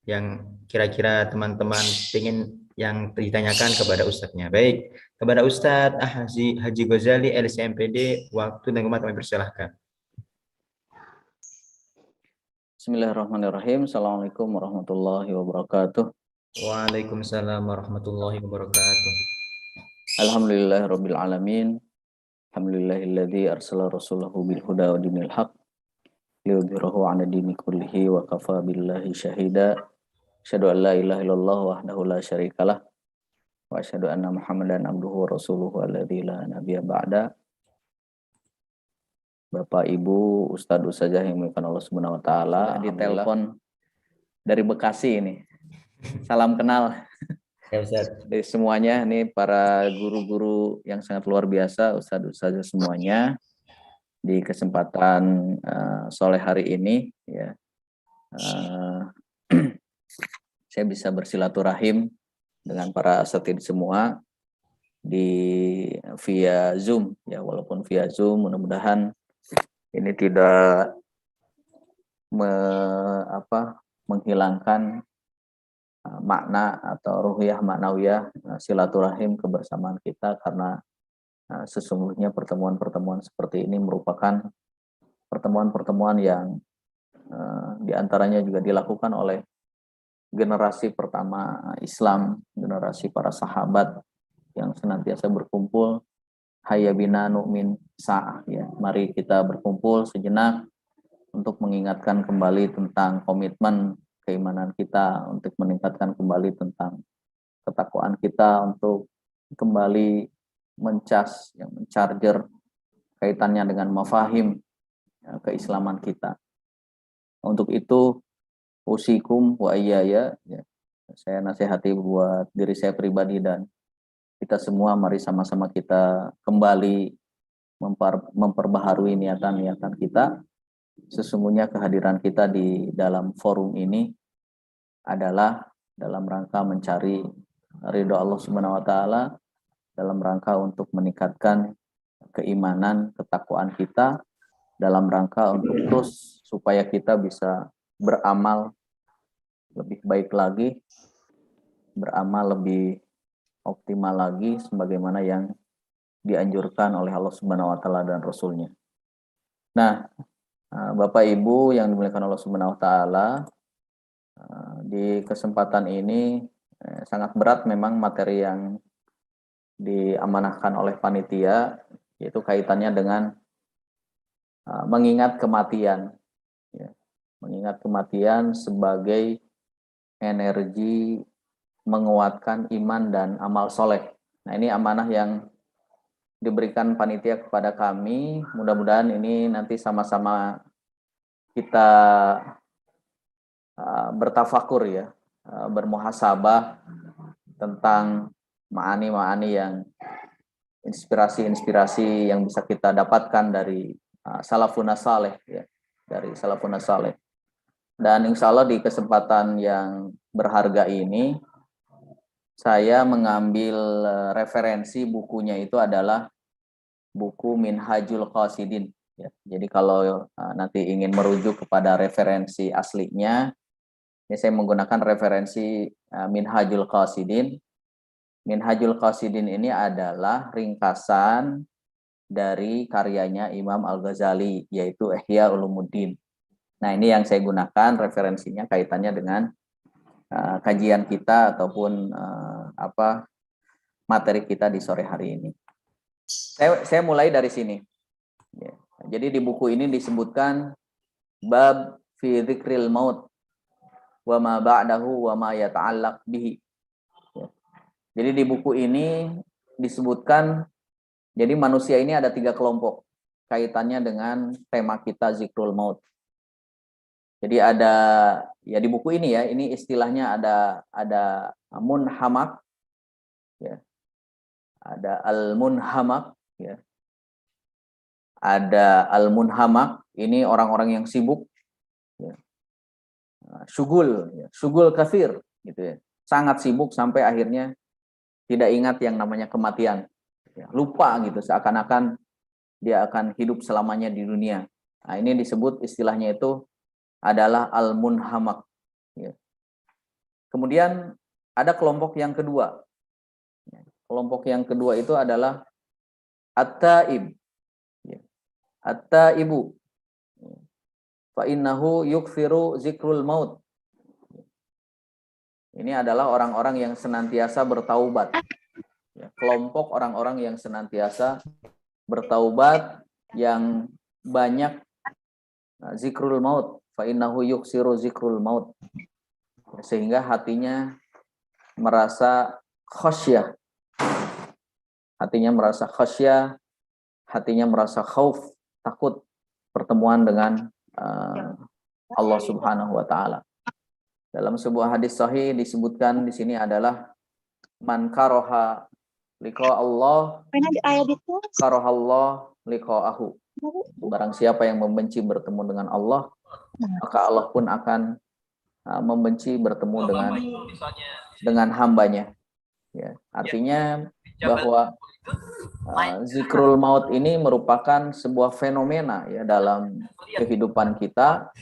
yang kira-kira teman-teman ingin yang ditanyakan kepada ustadznya. Baik, kepada Ustadz Haji Ghazali LCMPD, waktu dan tempat kami persilahkan. Bismillahirrahmanirrahim. Assalamualaikum warahmatullahi wabarakatuh. Waalaikumsalam warahmatullahi wabarakatuh. Alhamdulillahirabbil alamin. Alhamdulillahilladzi arsala rasulahu bil huda wa dinil haq liyudhhirahu 'ala dini kullihi wa kafa billahi syahida. Asyhadu an la ilaha illallah wahdahu la syarikalah wa asyhadu anna Muhammadan abduhu wa rasuluhu alladzi la nabiyya ba'da. Bapak, Ibu, Ustadz Ustazah yang dimuliakan Allah Subhanahu wa taala, ditelepon dari Bekasi ini. Salam kenal. Ya, Ustaz. Dari semuanya, ini para guru-guru yang sangat luar biasa, Ustadz Ustazah semuanya, di kesempatan sore hari ini, ya, saya bisa bersilaturahim dengan para asatidz semua via Zoom, ya, walaupun via Zoom, mudah-mudahan ini tidak menghilangkan makna atau ruhiyah maknawiyah silaturahim kebersamaan kita, karena sesungguhnya pertemuan-pertemuan seperti ini merupakan pertemuan-pertemuan yang diantaranya juga dilakukan oleh generasi pertama Islam, generasi para sahabat yang senantiasa berkumpul. Hayya bina nu'min sa'ah, ya, mari kita berkumpul sejenak untuk mengingatkan kembali tentang komitmen keimanan kita, untuk meningkatkan kembali tentang ketakwaan kita, untuk kembali mencharger kaitannya dengan mafahim keislaman kita. Untuk itu usikum wa iyaya, ya, saya nasihati buat diri saya pribadi dan kita semua, mari sama-sama kita kembali memperbaharui niatan-niatan kita. Sesungguhnya kehadiran kita di dalam forum ini adalah dalam rangka mencari ridho Allah Subhanahu wa taala, dalam rangka untuk meningkatkan keimanan, ketakwaan kita, dalam rangka untuk terus supaya kita bisa beramal lebih baik lagi, beramal lebih optimal lagi sebagaimana yang dianjurkan oleh Allah Subhanahu wa taala dan Rasulnya. Nah, Bapak Ibu yang dimuliakan Allah Subhanahu wa taala, di kesempatan ini sangat berat memang materi yang diamanahkan oleh panitia, yaitu kaitannya dengan mengingat kematian, ya. Mengingat kematian sebagai energi menguatkan iman dan amal soleh. Nah, ini amanah yang diberikan panitia kepada kami. Mudah-mudahan ini nanti sama-sama kita bertafakur, ya, bermuhasabah tentang ma'ani-ma'ani yang inspirasi-inspirasi yang bisa kita dapatkan dari salafun saleh, ya, dari salafun saleh. Dan insya Allah di kesempatan yang berharga ini saya mengambil referensi bukunya itu adalah buku Minhajul Qasidin, ya. Jadi kalau nanti ingin merujuk kepada referensi aslinya, ini saya menggunakan referensi Minhajul Qasidin. Minhajul Qasidin ini adalah ringkasan dari karyanya Imam Al-Ghazali, yaitu Ihya Ulumuddin. Nah, ini yang saya gunakan referensinya kaitannya dengan kajian kita ataupun materi kita di sore hari ini. Saya mulai dari sini. Ya. Jadi di buku ini disebutkan bab fi dzikril maut wa ma ba'dahu wa ma yata'allaq bihi. Ya. Jadi di buku ini disebutkan, jadi manusia ini ada 3 kelompok kaitannya dengan tema kita zikrul maut. Jadi ada, ya, di buku ini, ya, ini istilahnya ada munhamak, ya. Ada al-munhamak, ya. Ada al-munhamak, ini orang-orang yang sibuk, ya. Syugul, ya. Syugul katsir, gitu, ya. Sangat sibuk sampai akhirnya tidak ingat yang namanya kematian, ya. Lupa gitu, seakan-akan dia akan hidup selamanya di dunia. Nah, ini disebut istilahnya itu adalah al-munhamak, ya. Kemudian ada kelompok yang kedua. Kelompok yang kedua itu adalah at-taib. At-taibu. Fa innahu yukthiru zikrul maut. Ini adalah orang-orang yang senantiasa bertaubat. Kelompok orang-orang yang senantiasa bertaubat, yang banyak zikrul maut. Fa innahu yukthiru zikrul maut. Sehingga hatinya merasa khasyah. Hatinya merasa khasyah, hatinya merasa khauf, takut pertemuan dengan Allah Subhanahu wa taala. Dalam sebuah hadis sahih disebutkan di sini adalah man karaha liqa Allah karahallah liqa'ahu. Barang siapa yang membenci bertemu dengan Allah, maka Allah pun akan membenci bertemu dengan hambanya. Ya, artinya bahwa zikrul maut ini merupakan sebuah fenomena ya dalam kehidupan kita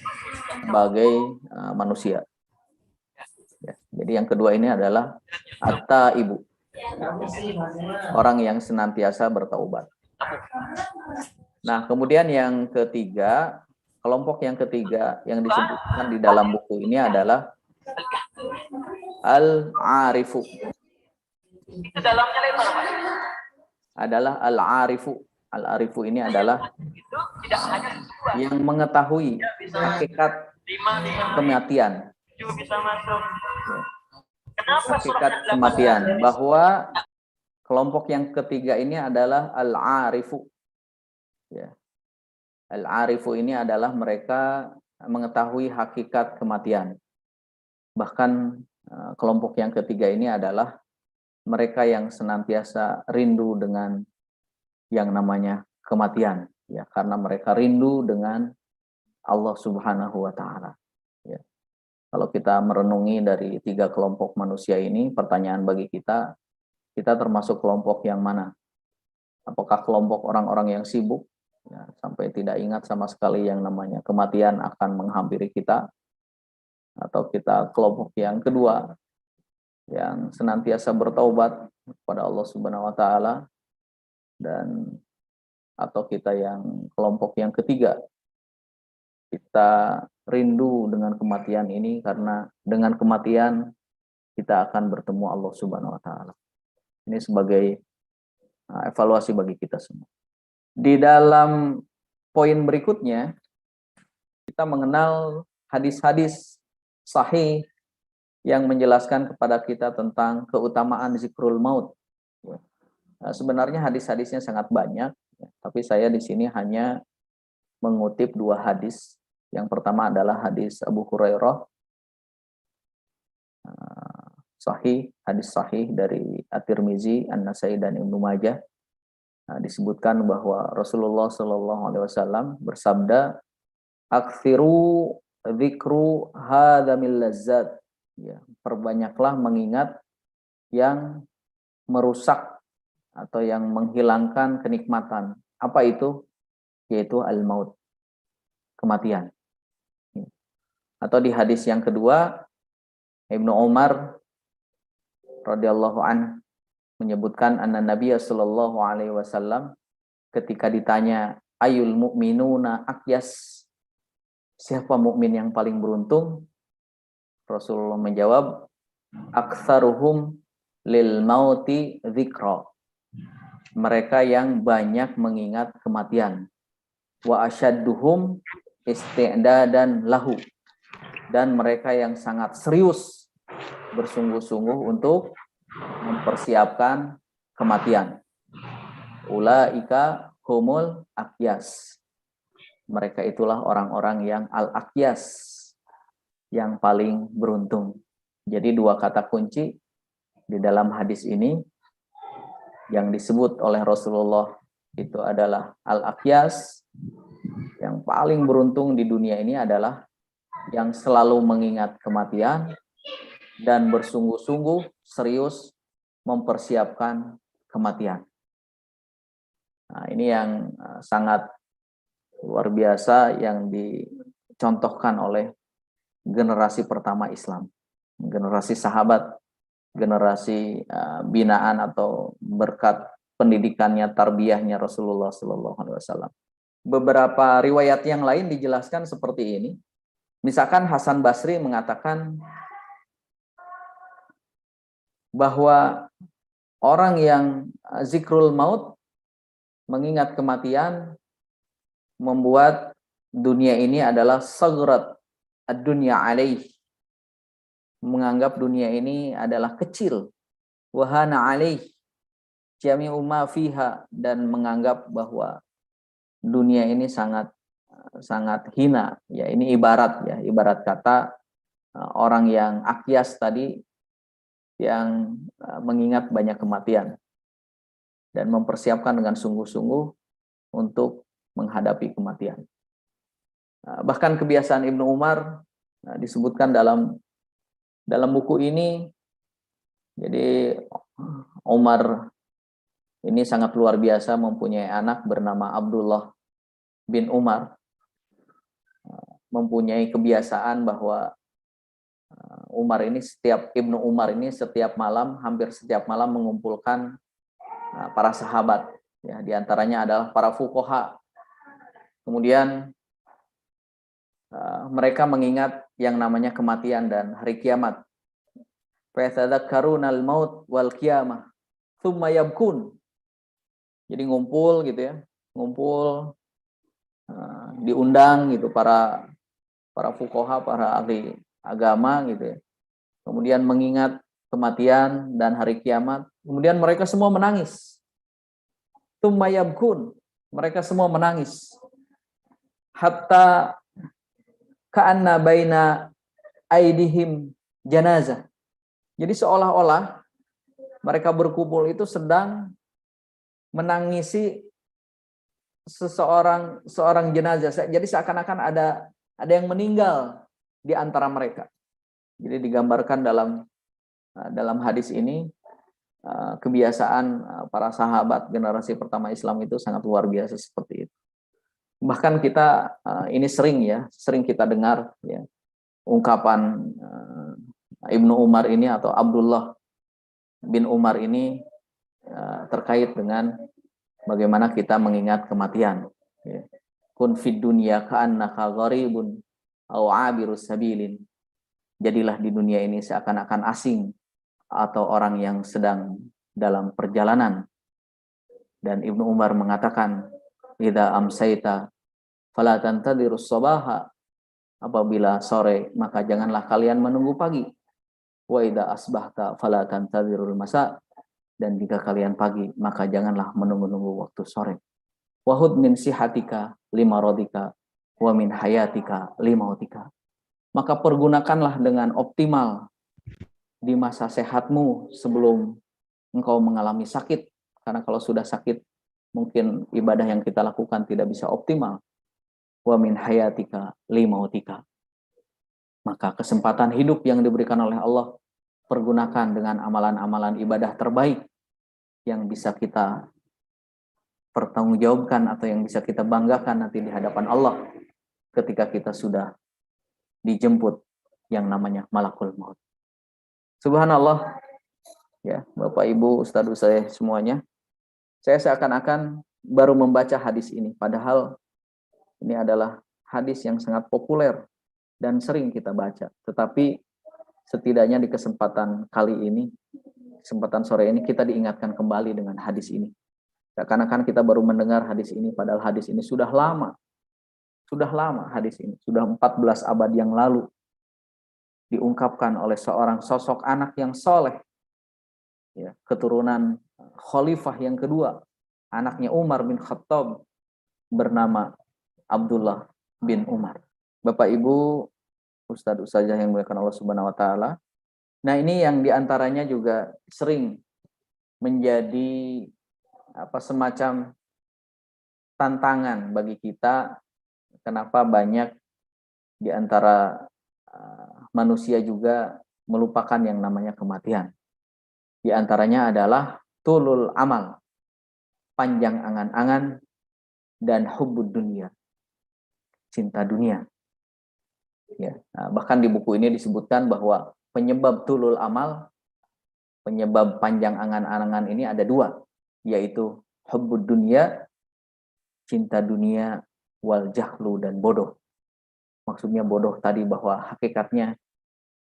sebagai manusia. Ya, jadi yang kedua ini adalah at-taibu, orang yang senantiasa bertaubat. Nah, kemudian yang ketiga, kelompok yang ketiga yang disebutkan di dalam buku ini adalah al-arifu. Itu dalamnya lebar, Pak. Adalah al-arifu. Al-arifu ini adalah yang mengetahui hakikat kematian. Hakikat kematian. Bahwa kelompok yang ketiga ini adalah al-arifu. Ya. Al-arifu ini adalah mereka mengetahui hakikat kematian. Bahkan kelompok yang ketiga ini adalah mereka yang senantiasa rindu dengan yang namanya kematian, ya, karena mereka rindu dengan Allah Subhanahu wa taala. Ya. Kalau kita merenungi dari tiga kelompok manusia ini, pertanyaan bagi kita termasuk kelompok yang mana? Apakah kelompok orang-orang yang sibuk, ya, sampai tidak ingat sama sekali yang namanya kematian akan menghampiri kita, atau kita kelompok yang kedua yang senantiasa bertaubat kepada Allah Subhanahu wa taala, dan atau kita yang kelompok yang ketiga, kita rindu dengan kematian ini karena dengan kematian kita akan bertemu Allah Subhanahu wa taala. Ini sebagai evaluasi bagi kita semua. Di dalam poin berikutnya kita mengenal hadis-hadis sahih yang menjelaskan kepada kita tentang keutamaan zikrul maut. Nah, sebenarnya hadis-hadisnya sangat banyak, tapi saya di sini hanya mengutip dua hadis. Yang pertama adalah hadis Abu Hurairah, hadis sahih dari At-Tirmizi, An-Nasai, dan Ibnu Majah. Nah, disebutkan bahwa Rasulullah Shallallahu Alaihi Wasallam bersabda, "Aktsiru dzikru hadamil lazzat." Ya, perbanyaklah mengingat yang merusak atau yang menghilangkan kenikmatan. Apa itu? Yaitu al-maut, kematian. Atau di hadis yang kedua, Ibnu Umar radhiyallahu an menyebutkan anna Nabiya sallallahu alaihi wasallam ketika ditanya ayul mu'minuna aqyas, siapa mukmin yang paling beruntung? Rasulullah menjawab, aktsaruhum lil mauti dzikra. Mereka yang banyak mengingat kematian. Wa asyadduhum isti'dadan lahu. Dan mereka yang sangat serius bersungguh-sungguh untuk mempersiapkan kematian. Ulaika humul aqyas. Mereka itulah orang-orang yang al-aqyas, yang paling beruntung. Jadi dua kata kunci di dalam hadis ini yang disebut oleh Rasulullah itu adalah al-aqyas, yang paling beruntung di dunia ini adalah yang selalu mengingat kematian dan bersungguh-sungguh serius mempersiapkan kematian. Nah, ini yang sangat luar biasa yang dicontohkan oleh generasi pertama Islam. generasi sahabat, generasi binaan atau berkat pendidikannya, tarbiyahnya Rasulullah Sallallahu Alaihi Wasallam. Beberapa riwayat yang lain dijelaskan seperti ini. Misalkan Hasan Basri mengatakan bahwa orang yang zikrul maut, mengingat kematian, membuat dunia ini adalah sagrat ad-dunya alaih, menganggap dunia ini adalah kecil, wahana alaih jami'u ma fiha, dan menganggap bahwa dunia ini sangat hina. Ya, ini ibarat kata orang yang akyas tadi, yang mengingat banyak kematian dan mempersiapkan dengan sungguh-sungguh untuk menghadapi kematian. Bahkan kebiasaan Ibnu Umar disebutkan dalam buku ini. Jadi Umar ini sangat luar biasa, mempunyai anak bernama Abdullah bin Umar, mempunyai kebiasaan bahwa Ibnu Umar ini hampir setiap malam mengumpulkan para sahabat, ya, diantaranya adalah para fuqaha. Kemudian mereka mengingat yang namanya kematian dan hari kiamat. Fayatadzakkarunal maut wal qiyamah tsumma yabkun. Jadi ngumpul gitu ya, diundang gitu para fuqaha, para ahli agama gitu ya. Kemudian mengingat kematian dan hari kiamat. Kemudian mereka semua menangis. Tsumma yabkun. Mereka semua menangis. Hatta ka'anna baina aidihim janazah. Jadi seolah-olah mereka berkumpul itu sedang menangisi seorang jenazah. Jadi seakan-akan ada yang meninggal di antara mereka. Jadi digambarkan dalam hadis ini kebiasaan para sahabat generasi pertama Islam itu sangat luar biasa seperti itu. Bahkan kita ini sering kita dengar ya, ungkapan Ibnu Umar ini atau Abdullah bin Umar ini terkait dengan bagaimana kita mengingat kematian. Ya. Kun fid dunya ka'annaka gharibun aw 'abirus sabilin. Jadilah di dunia ini seakan-akan asing atau orang yang sedang dalam perjalanan. Dan Ibnu Umar mengatakan, idza amsayta fala tantadirus sabaha. Apabila sore, maka janganlah kalian menunggu pagi. Wa idza asbahta fala tantadirul masa. Dan jika kalian pagi, maka janganlah menunggu-nunggu waktu sore. Wahud min sihatika lima rodika, wa min hayatika limautika. Maka pergunakanlah dengan optimal di masa sehatmu sebelum engkau mengalami sakit. Karena kalau sudah sakit, mungkin ibadah yang kita lakukan tidak bisa optimal. Wa min hayatika limautika. Maka kesempatan hidup yang diberikan oleh Allah, pergunakan dengan amalan-amalan ibadah terbaik yang bisa kita pertanggungjawabkan atau yang bisa kita banggakan nanti di hadapan Allah ketika kita sudah dijemput yang namanya malakul maut. Subhanallah, ya Bapak Ibu, Ustadz saya semuanya, saya seakan-akan baru membaca hadis ini, padahal ini adalah hadis yang sangat populer dan sering kita baca. Tetapi setidaknya di kesempatan kali ini, kesempatan sore ini, kita diingatkan kembali dengan hadis ini. Seakan-akan kita baru mendengar hadis ini, padahal hadis ini sudah lama. Sudah lama hadis ini, sudah 14 abad yang lalu diungkapkan oleh seorang sosok anak yang soleh, ya, keturunan khalifah yang kedua, anaknya Umar bin Khattab, bernama Abdullah bin Umar. Bapak Ibu, Ustadz Ustazah yang dimuliakan Allah Subhanahu wa taala. Nah, ini yang diantaranya juga sering menjadi semacam tantangan bagi kita. Kenapa banyak di antara manusia juga melupakan yang namanya kematian. Di antaranya adalah tulul amal, panjang angan-angan, dan hubbud dunia, cinta dunia. Ya, bahkan di buku ini disebutkan bahwa penyebab tulul amal, penyebab panjang angan-angan ini ada dua, yaitu hubbud dunya, cinta dunia, wal jahlu, dan bodoh. Maksudnya bodoh tadi bahwa hakikatnya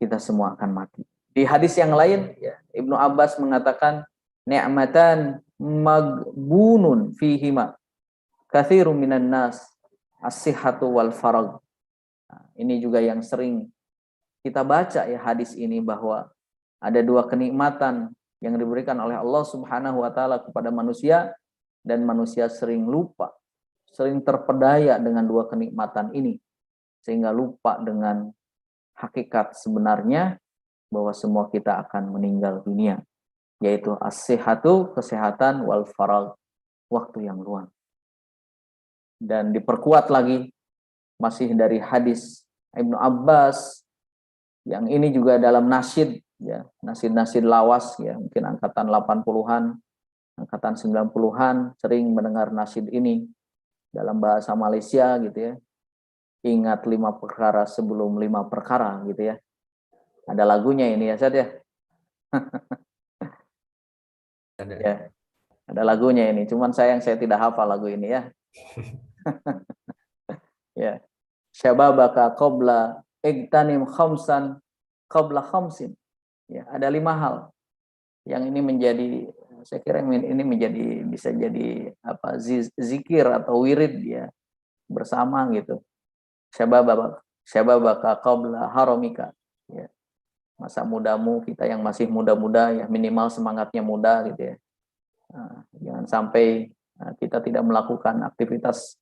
kita semua akan mati. Di hadis yang lain, ya, Ibnu Abbas mengatakan, ni'matan magbunun fihima katsirun minan nas as-sihhatu wal farag. Nah, ini juga yang sering kita baca ya hadis ini, bahwa ada dua kenikmatan yang diberikan oleh Allah Subhanahu wa taala kepada manusia, dan manusia sering lupa, sering terpedaya dengan dua kenikmatan ini, sehingga lupa dengan hakikat sebenarnya bahwa semua kita akan meninggal dunia, yaitu as-sihhatu, kesehatan, wal farag, waktu yang luang. Dan diperkuat lagi masih dari hadis Ibnu Abbas, yang ini juga dalam nasyid ya, nasyid-nasyid lawas ya, mungkin angkatan 80-an, angkatan 90-an sering mendengar nasyid ini dalam bahasa Malaysia gitu ya. Ingat 5 perkara sebelum 5 perkara gitu ya. Ada lagunya ini ya, Ustaz ya. Ya, ada lagunya ini. Cuman saya tidak hafal lagu ini ya. Ya. Syababaka qabla igtanim khamsan qabla khamsin. Ya, ada 5 hal yang ini menjadi, saya kira ini menjadi, bisa jadi apa, zikir atau wirid ya bersama gitu. Syababaka qabla haramika. Ya. Masa mudamu, kita yang masih muda-muda ya, minimal semangatnya muda gitu ya. Jangan sampai kita tidak melakukan aktivitas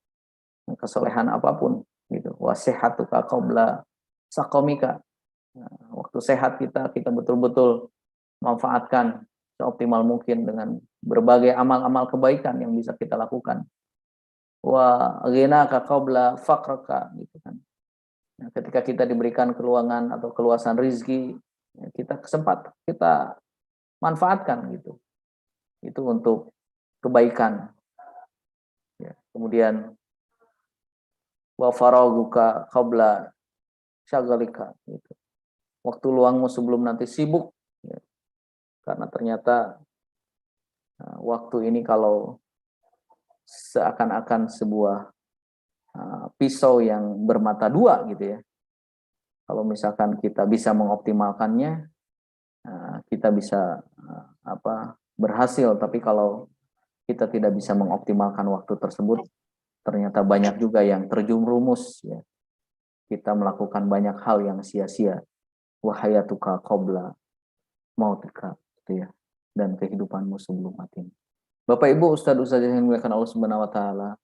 kesolehan apapun gitu. Wasihatuka qabla saqamika. Waktu sehat kita betul-betul manfaatkan seoptimal mungkin dengan berbagai amal-amal kebaikan yang bisa kita lakukan. Wa ghinaka qabla faqraka gitu kan. Nah, ketika kita diberikan keluangan atau keluasan rizki, ya, kita manfaatkan gitu. Itu untuk kebaikan. Ya, kemudian wa faraguka qabla syagalika gitu. Waktu luangmu sebelum nanti sibuk ya. Karena ternyata waktu ini kalau seakan-akan sebuah pisau yang bermata dua gitu ya. Kalau misalkan kita bisa mengoptimalkannya, kita bisa berhasil. Tapi kalau kita tidak bisa mengoptimalkan waktu tersebut, ternyata banyak juga yang terjerumus ya. Kita melakukan banyak hal yang sia-sia. Wahayatuka qabla mautika gitu ya. Dan kehidupanmu sebelum mati. Bapak Ibu, Ustaz-ustaz yang dimuliakan Allah Subhanahu wa taala,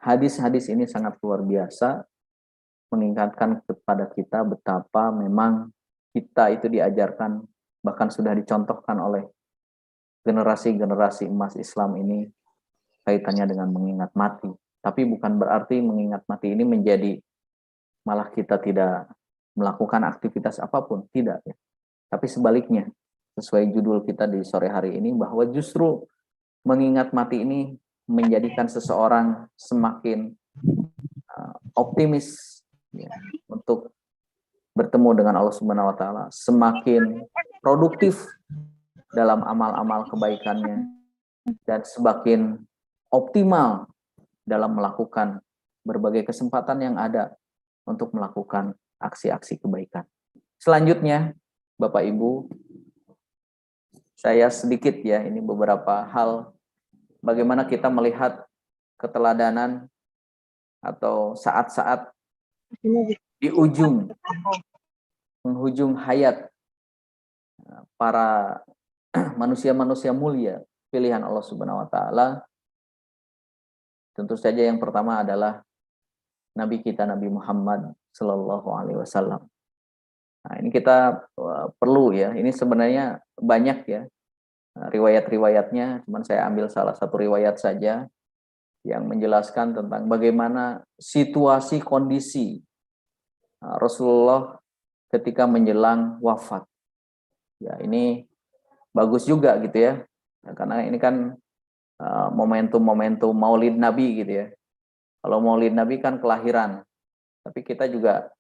hadis-hadis ini sangat luar biasa mengingatkan kepada kita betapa memang kita itu diajarkan, bahkan sudah dicontohkan oleh generasi-generasi emas Islam ini kaitannya dengan mengingat mati. Tapi bukan berarti mengingat mati ini menjadi malah kita tidak melakukan aktivitas apapun, tidak ya. Tapi sebaliknya, sesuai judul kita di sore hari ini, bahwa justru mengingat mati ini menjadikan seseorang semakin optimis ya, untuk bertemu dengan Allah Subhanahu wa taala, semakin produktif dalam amal-amal kebaikannya, dan semakin optimal dalam melakukan berbagai kesempatan yang ada untuk melakukan aksi-aksi kebaikan. Selanjutnya, Bapak Ibu, saya sedikit ya, ini beberapa hal bagaimana kita melihat keteladanan atau saat-saat di penghujung hayat para manusia-manusia mulia pilihan Allah Subhanahu wa taala. Tentu saja yang pertama adalah Nabi kita, Nabi Muhammad Sallallahu Alaihi Wasallam. Nah, ini kita perlu ya, ini sebenarnya banyak ya riwayat-riwayatnya, cuman saya ambil salah satu riwayat saja yang menjelaskan tentang bagaimana situasi kondisi Rasulullah ketika menjelang wafat. Ya, ini bagus juga gitu ya, karena ini kan momentum-momentum Maulid Nabi gitu ya. Kalau Maulid Nabi kan kelahiran, tapi kita juga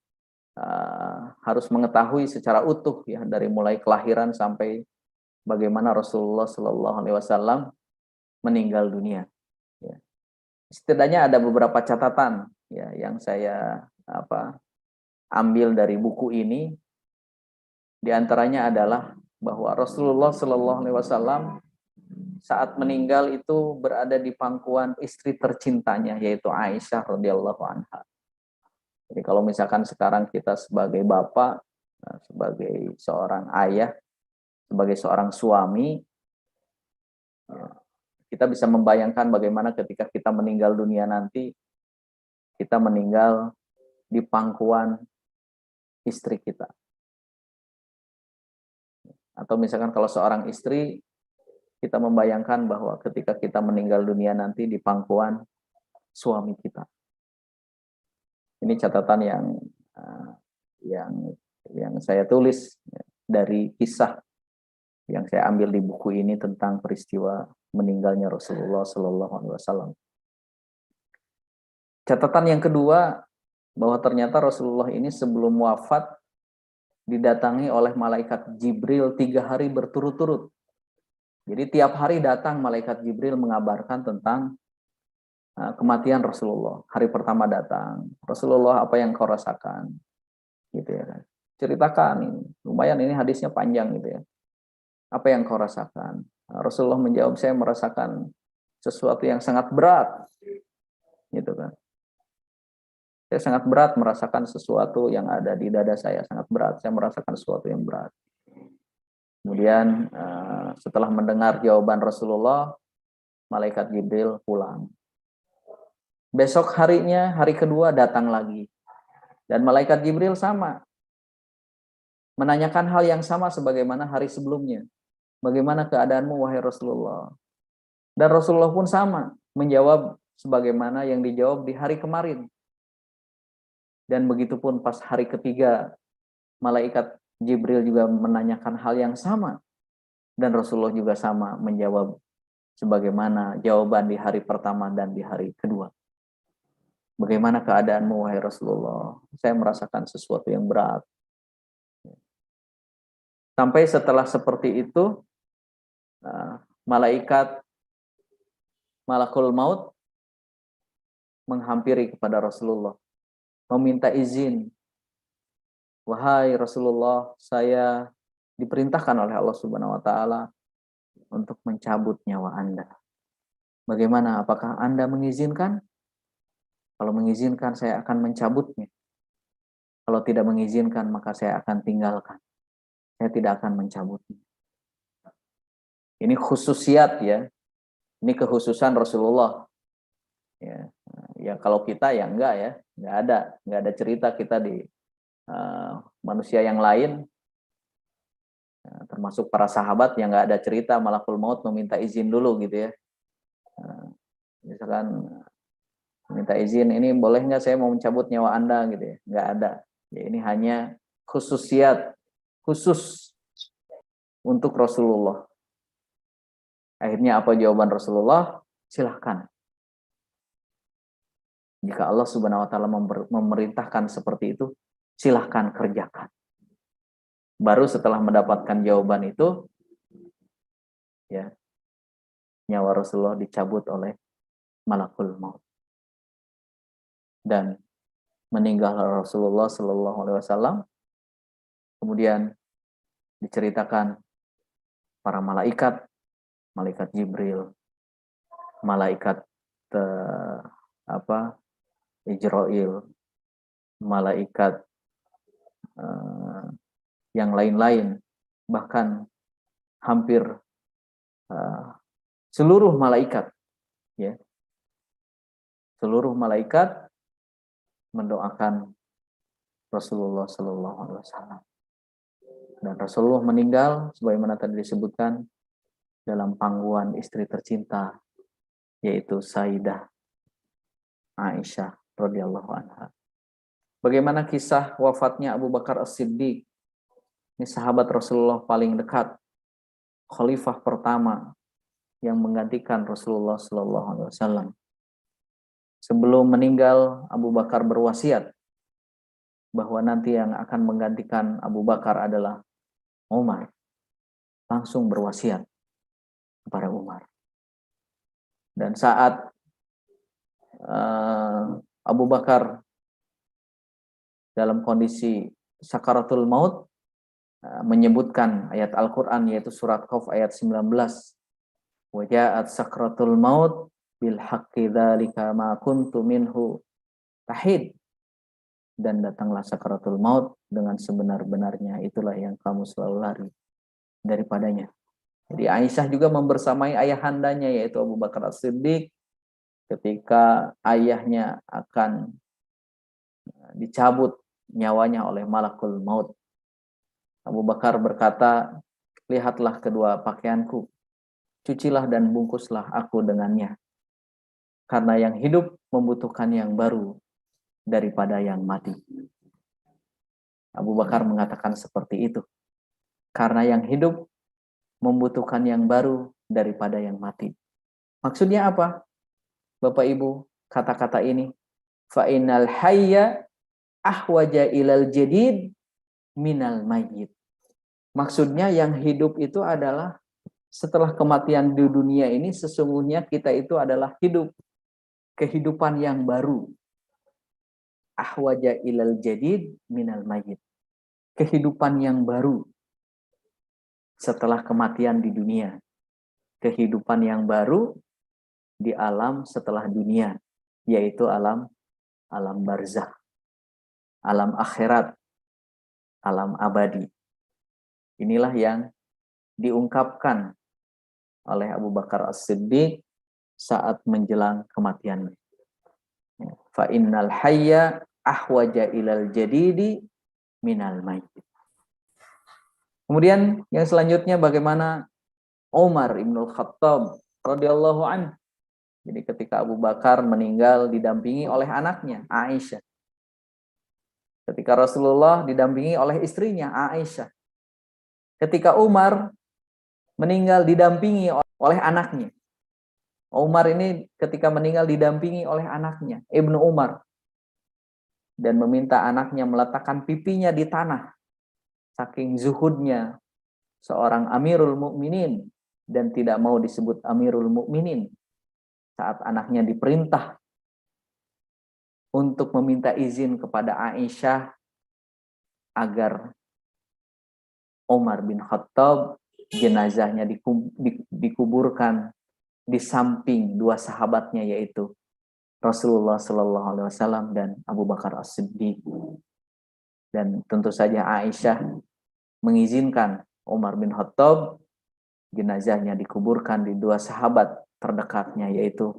harus mengetahui secara utuh ya, dari mulai kelahiran sampai bagaimana Rasulullah Shallallahu Alaihi Wasallam meninggal dunia. Ya. Setidaknya ada beberapa catatan ya yang saya ambil dari buku ini. Di antaranya adalah bahwa Rasulullah Shallallahu Alaihi Wasallam saat meninggal itu berada di pangkuan istri tercintanya, yaitu Aisyah radhiyallahu anha. Jadi kalau misalkan sekarang kita sebagai bapak, sebagai seorang ayah, sebagai seorang suami, kita bisa membayangkan bagaimana ketika kita meninggal dunia nanti, kita meninggal di pangkuan istri kita. Atau misalkan kalau seorang istri, kita membayangkan bahwa ketika kita meninggal dunia nanti di pangkuan suami kita. Ini catatan yang saya tulis dari kisah yang saya ambil di buku ini tentang peristiwa meninggalnya Rasulullah Shallallahu Alaihi Wasallam. Catatan yang kedua, bahwa ternyata Rasulullah ini sebelum wafat didatangi oleh malaikat Jibril 3 hari berturut-turut. Jadi tiap hari datang malaikat Jibril mengabarkan tentang kematian Rasulullah. Hari pertama datang, Rasulullah, apa yang kau rasakan? Gitu ya kan. Ceritakan ini. Lumayan ini hadisnya panjang gitu ya. Apa yang kau rasakan? Rasulullah menjawab, saya merasakan sesuatu yang sangat berat. Gitu kan. Saya sangat berat merasakan sesuatu yang ada di dada saya, sangat berat. Saya merasakan sesuatu yang berat. Kemudian setelah mendengar jawaban Rasulullah, malaikat Jibril pulang. Besok harinya, hari kedua datang lagi. Dan malaikat Jibril sama. Menanyakan hal yang sama sebagaimana hari sebelumnya. Bagaimana keadaanmu wahai Rasulullah? Dan Rasulullah pun sama, menjawab sebagaimana yang dijawab di hari kemarin. Dan begitu pun pas hari ketiga, malaikat Jibril juga menanyakan hal yang sama. Dan Rasulullah juga sama menjawab sebagaimana jawaban di hari pertama dan di hari kedua. Bagaimana keadaanmu wahai Rasulullah? Saya merasakan sesuatu yang berat. Sampai setelah seperti itu, Malakul Maut menghampiri kepada Rasulullah, meminta izin. Wahai Rasulullah, saya diperintahkan oleh Allah Subhanahu wa taala untuk mencabut nyawa Anda. Bagaimana? Apakah Anda mengizinkan? Kalau mengizinkan, saya akan mencabutnya. Kalau tidak mengizinkan, maka saya akan tinggalkan. Saya tidak akan mencabutnya. Ini khususiat ya. Ini kekhususan Rasulullah. Ya kalau kita ya enggak ya. Enggak ada cerita kita di manusia yang lain. Termasuk para sahabat yang enggak ada cerita Malakul Maut meminta izin dulu gitu ya. Misalkan minta izin, ini boleh nggak saya mau mencabut nyawa Anda gitu ya. Nggak ada. Ya, ini hanya khususiat khusus untuk Rasulullah. Akhirnya apa jawaban Rasulullah? Silahkan. Jika Allah Subhanahu wa taala memerintahkan seperti itu, silahkan kerjakan. Baru setelah mendapatkan jawaban itu, ya, nyawa Rasulullah dicabut oleh Malakul Maut. Dan meninggal Rasulullah Shallallahu Alaihi Wasallam. Kemudian diceritakan para malaikat, malaikat Jibril, malaikat Ijrail, malaikat yang lain-lain, bahkan hampir seluruh malaikat, ya, seluruh malaikat mendoakan Rasulullah Shallallahu Alaihi Wasallam. Dan Rasulullah meninggal sebagaimana tadi disebutkan dalam pangkuan istri tercinta, yaitu Sayyidah Aisyah radhiyallahu anha. Bagaimana kisah wafatnya Abu Bakar As-Siddiq? Ini sahabat Rasulullah paling dekat, khalifah pertama yang menggantikan Rasulullah Shallallahu Alaihi Wasallam. Sebelum meninggal, Abu Bakar berwasiat bahwa nanti yang akan menggantikan Abu Bakar adalah Umar, langsung berwasiat kepada Umar. Dan saat Abu Bakar dalam kondisi sakaratul maut, menyebutkan ayat Al-Quran yaitu surat Qaf ayat 19, wa ja'at sakratul maut bil haqqi dzalika ma kuntu minhu tahid, dan datanglah sakaratul maut dengan sebenar-benarnya, itulah yang kamu selalu lari daripadanya. Jadi Aisyah juga membersamai ayahandanya yaitu Abu Bakar As-Siddiq ketika ayahnya akan dicabut nyawanya oleh malakul maut. Abu Bakar berkata, lihatlah kedua pakaianku, cucilah dan bungkuslah aku dengannya. Karena yang hidup membutuhkan yang baru daripada yang mati. Abu Bakar mengatakan seperti itu. Karena yang hidup membutuhkan yang baru daripada yang mati. Maksudnya apa? Bapak Ibu, kata-kata ini, fa innal hayya ahwaja ilal jadid minal mayyit. Maksudnya yang hidup itu adalah setelah kematian di dunia ini, sesungguhnya kita itu adalah hidup. Kehidupan yang baru. Ahwaja ilal jadid minal mayyit. Kehidupan yang baru setelah kematian di dunia. Kehidupan yang baru di alam setelah dunia, yaitu alam barzakh, alam akhirat, alam abadi. Inilah yang diungkapkan oleh Abu Bakar As-Siddiq saat menjelang kematiannya. Fa innal hayya ahwaja ilal jadidi minal mayyit. Kemudian yang selanjutnya bagaimana Umar Ibnul Khattab radhiyallahu anhu. Jadi ketika Abu Bakar meninggal didampingi oleh anaknya Aisyah. Ketika Rasulullah didampingi oleh istrinya Aisyah. Ketika Umar meninggal didampingi oleh anaknya. Umar ini ketika meninggal didampingi oleh anaknya, Ibnu Umar. Dan meminta anaknya meletakkan pipinya di tanah. Saking zuhudnya seorang Amirul Mukminin dan tidak mau disebut Amirul Mukminin. Saat anaknya diperintah untuk meminta izin kepada Aisyah agar Umar bin Khattab jenazahnya dikuburkan di samping dua sahabatnya yaitu Rasulullah Shallallahu Alaihi Wasallam dan Abu Bakar As-Siddiq. Dan tentu saja Aisyah mengizinkan Umar bin Khattab jenazahnya dikuburkan di dua sahabat terdekatnya yaitu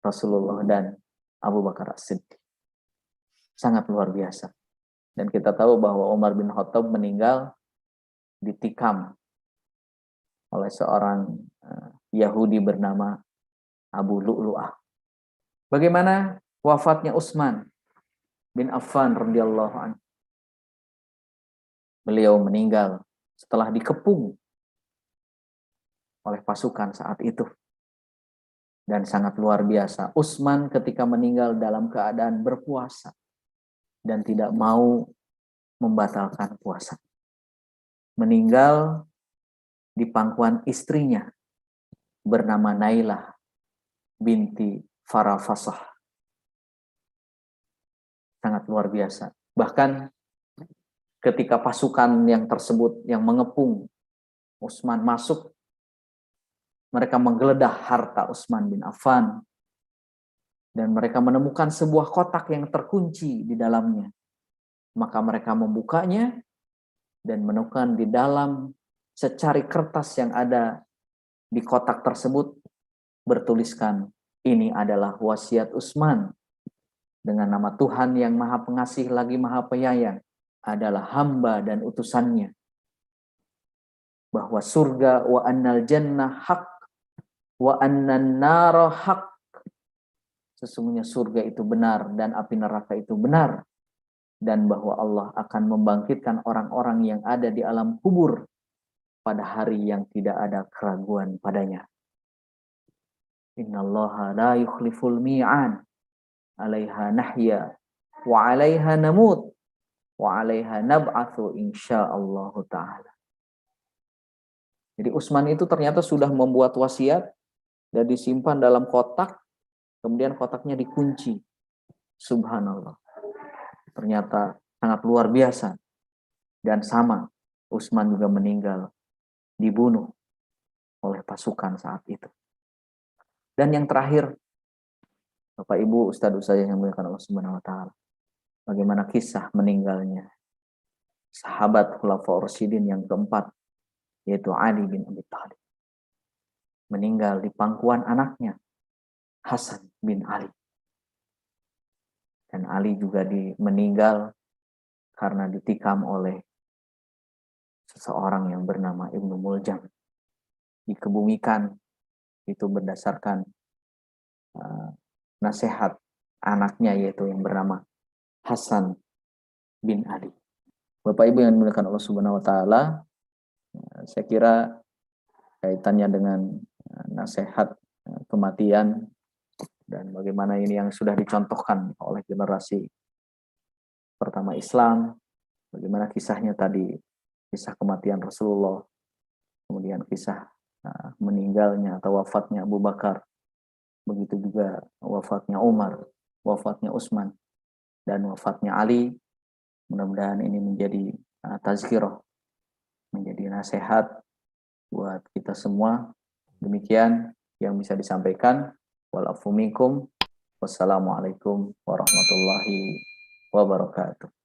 Rasulullah dan Abu Bakar As-Siddiq. Sangat luar biasa. Dan kita tahu bahwa Umar bin Khattab meninggal ditikam oleh seorang Yahudi bernama Abu Lu'lu'ah. Bagaimana wafatnya Utsman bin Affan radhiyallahu anhu? Beliau meninggal setelah dikepung oleh pasukan saat itu. Dan sangat luar biasa. Utsman ketika meninggal dalam keadaan berpuasa dan tidak mau membatalkan puasa. Meninggal di pangkuan istrinya bernama Nailah binti Farafasah. Sangat luar biasa. Bahkan ketika pasukan yang tersebut yang mengepung Utsman masuk, mereka menggeledah harta Utsman bin Affan dan mereka menemukan sebuah kotak yang terkunci di dalamnya. Maka mereka membukanya dan menemukan di dalam secari kertas yang ada di kotak tersebut bertuliskan, ini adalah wasiat Utsman dengan nama Tuhan yang Maha Pengasih lagi Maha Penyayang adalah hamba dan utusannya, bahwa surga wa annal jannah haq wa annan nara haq, sesungguhnya surga itu benar dan api neraka itu benar, dan bahwa Allah akan membangkitkan orang-orang yang ada di alam kubur pada hari yang tidak ada keraguan padanya. Innallaha la yukhliful mi'ad, 'alaiha nahya wa 'alaiha namut wa 'alaiha nab'atsu insyaallah taala. Jadi Utsman itu ternyata sudah membuat wasiat dan disimpan dalam kotak, kemudian kotaknya dikunci. Subhanallah. Ternyata sangat luar biasa. Dan sama, Utsman juga meninggal, dibunuh oleh pasukan saat itu. Dan yang terakhir, Bapak Ibu, Ustadz saya yang dimuliakan Allah Subhanahu wa taala. Bagaimana kisah meninggalnya sahabat Khulafaur Rasyidin yang keempat, yaitu Ali bin Abi Thalib. Meninggal di pangkuan anaknya, Hasan bin Ali. Dan Ali juga meninggal karena ditikam oleh seseorang yang bernama Ibnu Muljam. Dikebumikan itu berdasarkan nasihat anaknya, yaitu yang bernama Hasan bin Ali. Bapak Ibu yang dimuliakan Allah Subhanahu wa taala, saya kira kaitannya dengan nasihat kematian dan bagaimana ini yang sudah dicontohkan oleh generasi pertama Islam, bagaimana kisahnya tadi, kisah kematian Rasulullah, kemudian kisah meninggalnya atau wafatnya Abu Bakar, begitu juga wafatnya Umar, wafatnya Utsman, dan wafatnya Ali. Mudah-mudahan ini menjadi tazkirah, menjadi nasihat buat kita semua. Demikian yang bisa disampaikan. Walafu minkum. Wassalamualaikum warahmatullahi wabarakatuh.